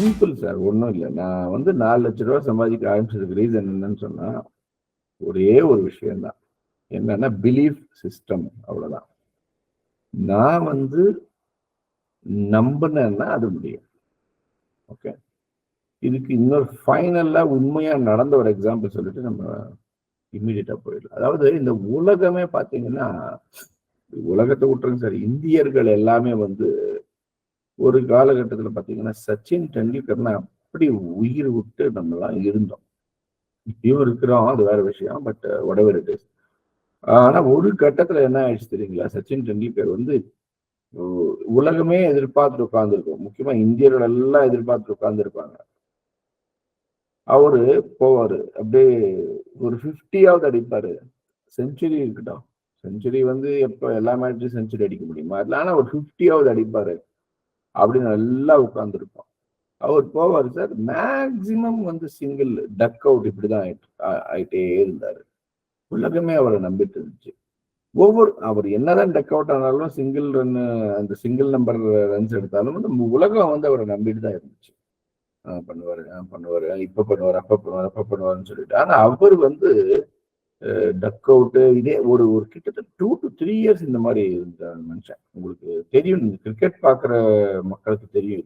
Simple sir, ஒன்றும் இல்லை. நான் வந்து 4,00,000 ரூபா சம்பாதிக்க ஆரம்பிச்சதுக்கு ரீசன் என்னன்னு சொன்னா ஒரே ஒரு விஷயம்தான். என்னன்னா பிலீஃப் சிஸ்டம், அவ்வளவுதான். நான் வந்து நம்பினேன்னா அது முடியும். ஓகே, இதுக்கு இன்னொரு ஃபைனலா உண்மையா நடந்த ஒரு எக்ஸாம்பிள் சொல்லிட்டு நம்ம இம்மிடியட்டா போயிடலாம். அதாவது இந்த உலகமே பாத்தீங்கன்னா, உலகத்தை விட்டுருங்க சார், இந்தியர்கள் எல்லாமே வந்து ஒரு காலகட்டத்துல பாத்தீங்கன்னா சச்சின் டெண்டுல்கர்னா அப்படி உயிர் விட்டு நம்மலாம் இருந்தோம். இப்பயும் இருக்கிறோம், அது வேற விஷயம். But whatever it is. ஆனா ஒரு கட்டத்துல என்ன ஆயிடுச்சு தெரியுங்களா? சச்சின் டெண்டுல்கர் வந்து உலகமே எதிர்பார்த்து உட்கார்ந்துருக்கும். முக்கியமா இந்தியர்கள் எல்லாம் எதிர்பார்த்து உட்கார்ந்துருப்பாங்க. அவரு போவாரு, அப்படியே ஒரு 50வது அடிப்பாரு. செஞ்சுரி இருக்கட்டும், செஞ்சுரி வந்து எப்ப எல்லா மேட்சும் செஞ்சுரி அடிக்க முடியுமா? ஆனா ஒரு 50வது அடிப்பாரு அப்படின்னு நல்லா உட்கார்ந்துருப்போம். அவர் போவார் சார், மேக்சிமம் வந்து சிங்கிள் டக் அவுட் இப்படிதான் ஆயிட்டே இருந்தாரு. உலகமே அவரை நம்பிட்டு இருந்துச்சு. அவர் என்னதான் டக் அவுட் ஆனாலும் சிங்கிள் ரன், அந்த சிங்கிள் நம்பர் ரன்ஸ் எடுத்தாலும் வந்து உலகம் வந்து அவரை நம்பிட்டு தான் இருந்துச்சு. பண்ணுவாரு, பண்ணுவாரு, இப்ப பண்ணுவாரு, அப்ப பண்ணுவாரு, அப்ப பண்ணுவாருன்னு சொல்லிட்டு. ஆனா அவர் வந்து டக் அவுட் இதே ஒரு ஒரு கிட்டத்தட்ட 2 to 3 இயர்ஸ் இந்த மாதிரி இருந்த மனுஷன். உங்களுக்கு தெரியும், கிரிக்கெட் பாக்குற மக்களுக்கு தெரியும்,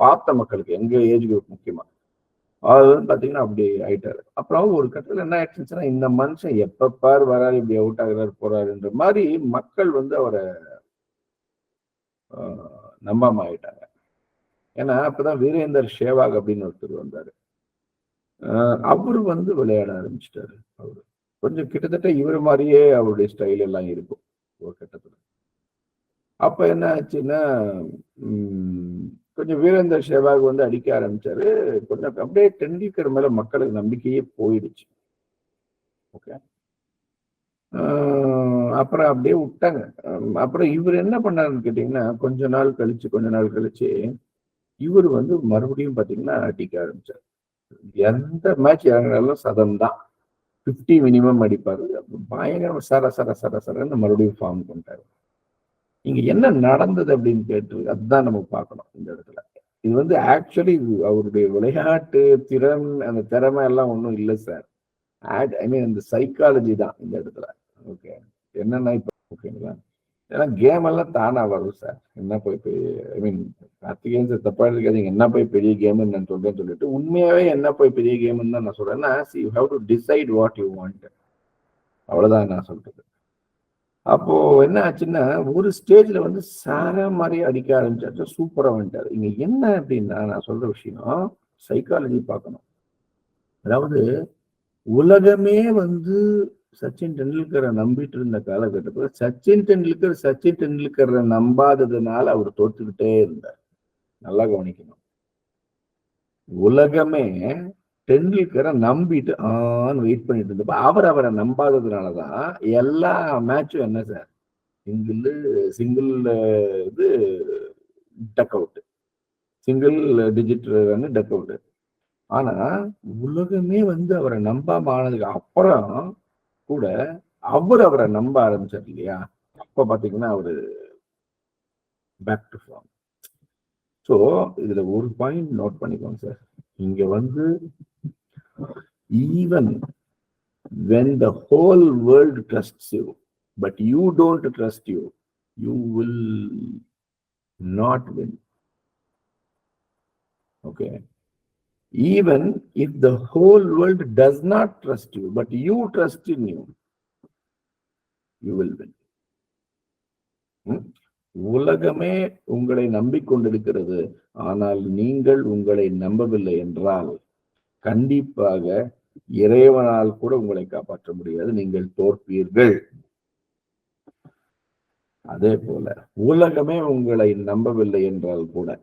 பார்த்த மக்களுக்கு, எங்க ஏஜ் குரூப் முக்கியமா, அது வந்து பாத்தீங்கன்னா அப்படி ஆயிட்டாரு. அப்புறம் ஒரு கட்டத்துல என்ன ஆயிடுச்சுன்னா, இந்த மனுஷன் எப்ப பார் வராரு, இப்படி அவுட் ஆகுறாரு போறாருன்ற மாதிரி மக்கள் வந்து அவரை நம்பாம ஆயிட்டாங்க. ஏன்னா அப்பதான் வீரேந்தர் சேவாக் அப்படின்னு ஒருத்தர் வந்தாரு. அவரு வந்து விளையாட ஆரம்பிச்சிட்டாரு. அவரு கொஞ்சம் கிட்டத்தட்ட இவர் மாதிரியே அவருடைய ஸ்டைல் எல்லாம் இருக்கும் ஒரு கட்டத்துல. அப்ப என்ன ஆச்சுன்னா, கொஞ்சம் வீரேந்தர் சேவாக் வந்து அடிக்க ஆரம்பிச்சாரு. கொஞ்சம் அப்படியே டெண்டுல்கர் மேல மக்களுக்கு நம்பிக்கையே போயிடுச்சு. ஓகே, அப்புறம் அப்படியே விட்டாங்க. அப்புறம் இவர் என்ன பண்ணாருன்னு கேட்டீங்கன்னா, கொஞ்ச நாள் கழிச்சு இவர் வந்து மறுபடியும் பாத்தீங்கன்னா அடிக்க ஆரம்பிச்சார். எந்த மேட்ச் இறங்கினாலும் சதம் தான், 50 மினிமம் அடிப்பாரு. பயங்கர சர சர சர சரன்னு மறுபடியும் ஃபார்ம் பண்ணிட்டாரு. இங்க என்ன நடந்தது அப்படின்னு கேட்டு அதுதான் நம்ம பார்க்கணும் இந்த இடத்துல. இது வந்து ஆக்சுவலி அவருடைய விளையாட்டு திறன், அந்த திறமை எல்லாம் ஒன்றும் இல்லை சார். ஐ மீன் அந்த சைக்காலஜி தான் இந்த இடத்துல. ஓகே, என்னன்னா இப்ப ஓகேங்களா, ஏன்னா கேம் எல்லாம் தானா வரும் சார். என்ன போய் ஐ மீன் கார்த்திகேயன் சார் தப்பா இருக்காதீங்க, என்ன போய் பெரிய கேம்னு நான் சொல்றேன்னு சொல்லிட்டு, உண்மையாவே என்ன போய் பெரிய கேம்னு தான் நான் சொல்றேன்னா, you have to decide what you want, அவ்வளவுதான் நான் சொல்றது. அப்போ என்ன ஆச்சுன்னா, ஒரு ஸ்டேஜ்ல வந்து சார மாதிரி அடிக்க ஆரம்பிச்சாச்சு, சூப்பரா வந்துட்டாரு. இங்க என்ன அப்படின்னா, நான் சொல்ற விஷயம் சைக்காலஜி பார்க்கணும். அதாவது உலகமே வந்து சச்சின் டெண்டுல்கரை நம்பிட்டு இருந்த காலகட்டத்தில் சச்சின் டெண்டுல்கரை நம்பாததுனால அவர் தோத்துக்கிட்டே இருந்தார். நல்லா கவனிக்கணும். உலகமே டெண்டுல்கரை நம்பிட்டு வெயிட் பண்ணிட்டு இருந்தப்ப அவரை நம்பாததுனாலதான் எல்லா மேட்சும் என்ன சார், சிங்கிள் இது duck out, single digit run duck out. ஆனா உலகமே வந்து அவரை நம்பாம ஆனதுக்கு அப்புறம் கூட அவரை நம்ப ஆரம்பிச்சார் இல்லையா, அப்ப பாத்தீங்கன்னா அவரு பேக் டு ஃபார்ம். சோ இதுல ஒரு பாயிண்ட் நோட் பண்ணிக்கோங்க சார். இங்க வந்து even when the whole world trusts you but you don't trust you will not win. Okay, even if the whole world does not trust you but you trust in you will win. உலகமே உங்களை நம்பிக்கொண்டிருக்கிறது, ஆனால் நீங்கள் உங்களை நம்பவில்லை என்றால் கண்டிப்பாக இறைவனால் கூட உங்களை காப்பாற்ற முடியாது, நீங்கள் தோற்பீர்கள். அதே போல உலகமே உங்களை நம்பவில்லை என்றால் கூட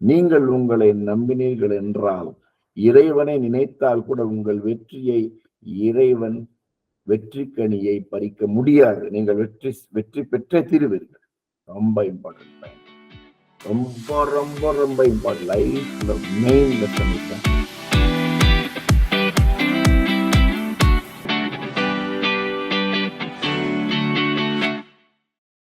நீங்கள் உங்களை நம்பினீர்கள் என்றால், இறைவனை நினைத்தால் கூட உங்கள் வெற்றியை, இறைவன் வெற்றி கனியை பறிக்க முடியாது. நீங்கள் வெற்றி பெற்றே தீருவீர்கள். ரொம்ப இம்பார்ட்டன்ட், ரொம்ப ரொம்ப ரொம்ப இம்பார்ட்டன்ட். லைஃப்ல மெயின் லெசன்